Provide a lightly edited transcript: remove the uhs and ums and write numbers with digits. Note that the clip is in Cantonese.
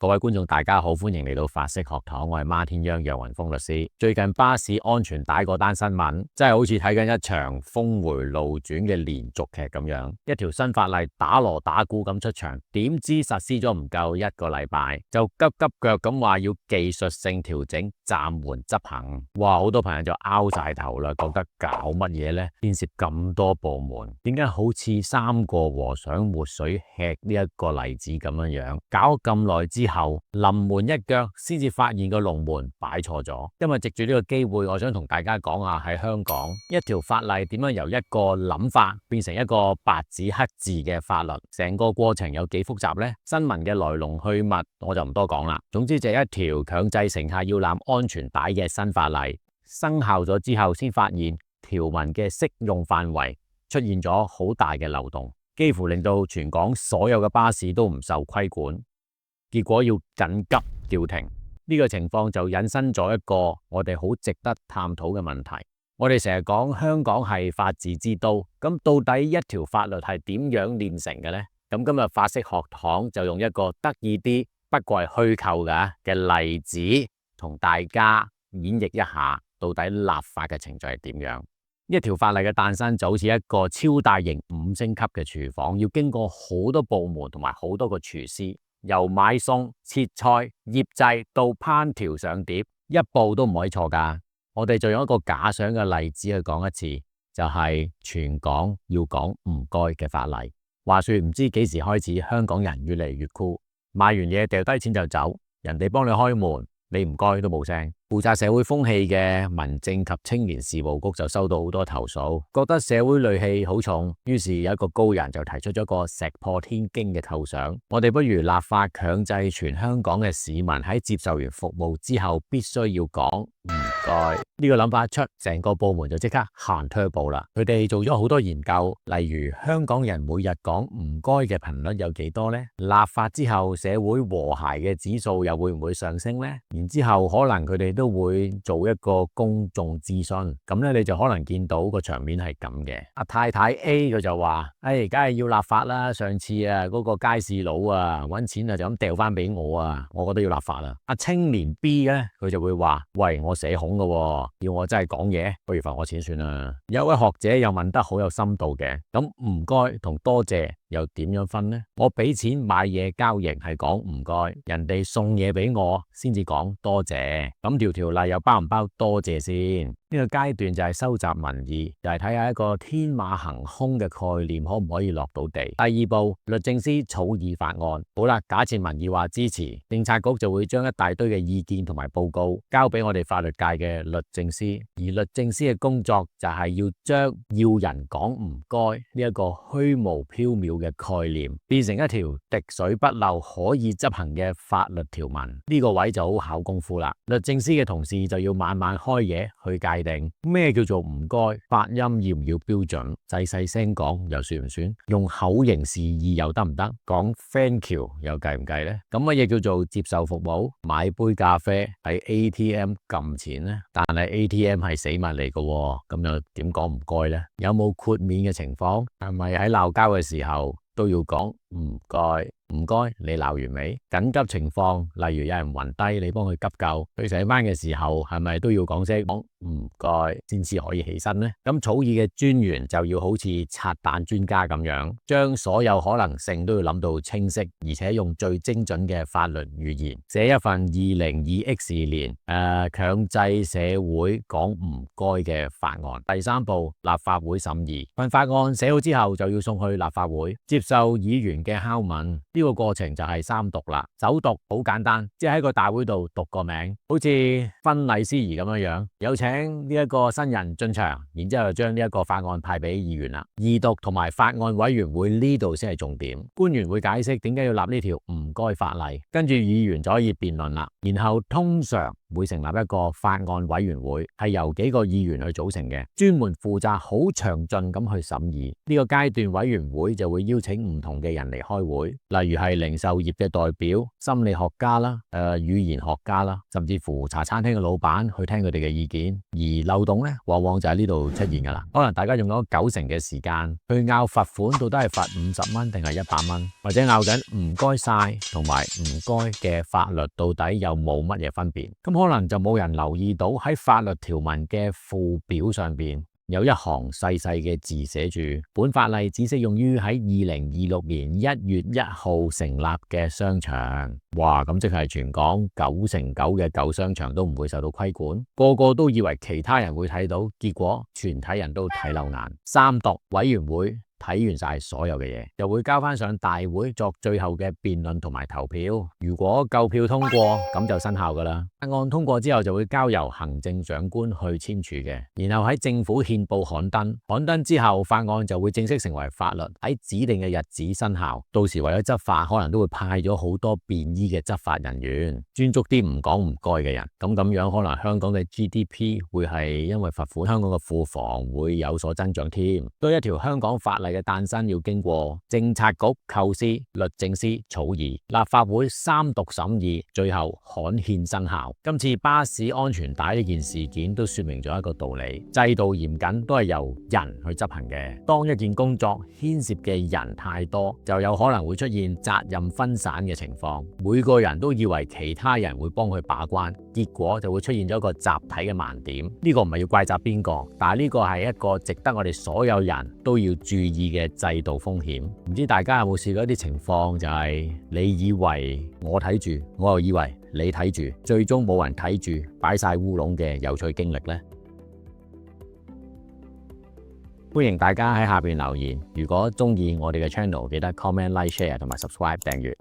各位觀眾大家好，歡迎嚟到法式學堂，我係孖天央楊雲峰律師。最近巴士安全帶嗰單新聞，真係好似睇緊一場峰回路轉嘅連續劇咁樣。一條新法例打鑼打鼓咁出場，點知實施咗唔夠一個禮拜，就急急腳咁話要技術性調整，暫緩執行。哇，好多朋友就拗晒頭啦，覺得搞乜嘢呢？牽涉咁多部門，點解好似三個和尚抹水吃呢一個例子咁樣？搞咁耐之後，臨門一腳先至發現個龍門擺錯咗。因為藉住呢個機會，我想同大家講下喺香港一條法例點樣由一個諗法變成一個白紙黑字嘅法律，成個過程有幾複雜呢？新聞嘅來龍去脈我就唔多講啦。總之就係一條強制乘客要攬安全帶嘅新法例生效咗之後，先發現條文嘅適用範圍出現咗好大嘅漏洞，幾乎令到全港所有嘅巴士都唔受規管。結果要緊急叫停，呢個情況就引申咗一個我哋好值得探討嘅問題。我哋成日講香港係法治之都，咁到底一條法律係點樣煉成嘅呢？咁今日法式學堂就用一個得意啲，不過係虛構嘅例子，同大家演繹一下到底立法嘅程序係點樣。一條法例嘅誕生就好似一個超大型5星級嘅廚房，要經過好多部門同埋好多個廚師。由買餸、切菜、醃製到烹調上碟，一步都唔可以錯噶。我哋就用一個假想嘅例子去講一次，就係全港要講唔該嘅法例。話說唔知幾時開始，香港人越嚟越酷，買完嘢掉低錢就走，人哋幫你開門，你唔該都冇聲。負責社會風氣嘅民政及青年事務局就收到好多投訴，覺得社會戾氣好重，於是有一個高人就提出咗個石破天驚嘅構想，我哋不如立法強制全香港嘅市民喺接受完服務之後必須要講唔該。呢個諗法一出，成個部門就即刻行turbo啦。佢哋做咗好多研究，例如香港人每日講唔該嘅頻率有幾多呢？立法之後社會和諧嘅指數又會唔會上升呢？然之後可能佢哋都會做一個公眾諮詢，咁咧你就可能見到個場面係咁嘅。阿太太 A 佢就話：梗係要立法啦！上次嗰個街市佬搵錢就咁掉翻俾我我覺得要立法啦。阿青年 B 咧佢就會話：喂，我社恐㗎，要我真係講嘢，不如罰我錢算啦。有位學者又問得好有深度嘅，咁唔該同多謝又點樣分呢？我俾錢買嘢交易係講唔該，人哋送嘢俾我先至講多謝。咁條例又包唔包多謝先？呢個階段就係收集民意，就係睇下一個天馬行空嘅概念可唔可以落到地。第二步，律政司草擬法案。好啦，假設民意話支持，政策局就會將一大堆嘅意見同埋報告交俾我哋法律界嘅律政司，而律政司嘅工作就係要將要人講唔該呢一個虛無縹緲嘅概念變成一條滴水不漏可以執行嘅法律條文。呢個位就好考功夫啦。律政司嘅同事就要慢慢開嘢去界定咩叫做唔該，發音要唔要標準，細細聲講又算唔算，用口型示意又得唔得，講 thank you 又計唔計呢？咁乜嘢叫做接受服務？買杯咖啡喺 ATM 撳錢呢？但係 ATM 係死物嚟嘅，咁又點講唔該呢？有冇豁免嘅情況？係咪喺鬧交嘅時候都要講唔該？唔該，你鬧完未？緊急情況，例如有人暈低，你幫佢急救，去洗班嘅時候，係咪都要講聲唔該先至可以起身呢？咁草擬嘅專員就要好似拆彈專家咁樣，將所有可能性都要諗到清晰，而且用最精準嘅法律語言，寫一份2022X 年強制社會講唔該嘅法案。第三步，立法會審議。份法案寫好之後，就要送去立法會接受議員嘅拷問。呢個過程就係三讀啦。首讀好簡單，即係喺個大會度讀個名，好似婚禮司儀咁樣，有請呢一個新人進場，然之後就將呢一個法案派俾議員啦。二讀同埋法案委員會呢度先係重點，官員會解釋點解要立呢條唔該法例，跟住議員就可以辯論啦。然後通常會成立一個法案委員會，係由幾個議員去組成嘅，專門負責好詳盡咁去審議。呢個階段委員會就會邀請唔同嘅人人嚟開會，例如係零售業嘅代表、心理學家啦、語言學家啦，甚至乎茶餐廳嘅老闆去聽佢哋嘅意見。而漏洞呢，往往就喺呢度出現噶啦。可能大家用咗90%嘅時間去拗罰款，到底係罰50蚊定係100蚊，或者拗緊唔該晒同埋唔該嘅法律到底有冇乜嘢分別？咁可能就冇人留意到喺法律條文嘅附表上邊有一行細細嘅字寫住，本法例只適用於喺2026年1月1號成立嘅商場。哇，咁即係全港99%嘅舊商場都唔會受到規管，個個都以為其他人會睇到，結果全體人都睇漏眼。三讀委員會睇完晒所有嘅嘢，就會交翻上大會作最後嘅辯論同埋投票。如果夠票通過，咁就生效噶啦。法案通過之後就會交由行政長官去簽署嘅，然後喺政府憲報刊登。刊登之後，法案就會正式成為法律，喺指定嘅日子生效。到時為咗執法，可能都會派咗好多便衣嘅執法人員，專捉啲唔講唔該嘅人。咁樣可能香港嘅 GDP 會係因為罰款，香港嘅庫房會有所增長添。對一條香港法例嘅誕生要經過政策局構思、律政司草擬、立法會三讀審議，最後刊憲生效。今次巴士安全帶呢件事件都說明咗一個道理：制度嚴謹都係由人去執行嘅。當一件工作牽涉嘅人太多，就有可能會出現責任分散嘅情況。每個人都以為其他人會幫佢把關，結果就會出現咗一個集體嘅盲點。呢個唔係要怪責邊個，但係呢個係一個值得我哋所有人都要注意嘅制度風險。唔知大家有冇試過一啲情況，就係你以為我睇住，我又以為你睇住，最終冇人睇住，擺晒烏龍嘅有趣經歷呢？歡迎大家喺下邊留言。如果中意我哋嘅 channel，記得 comment、like、share 同埋 subscribe 訂閱。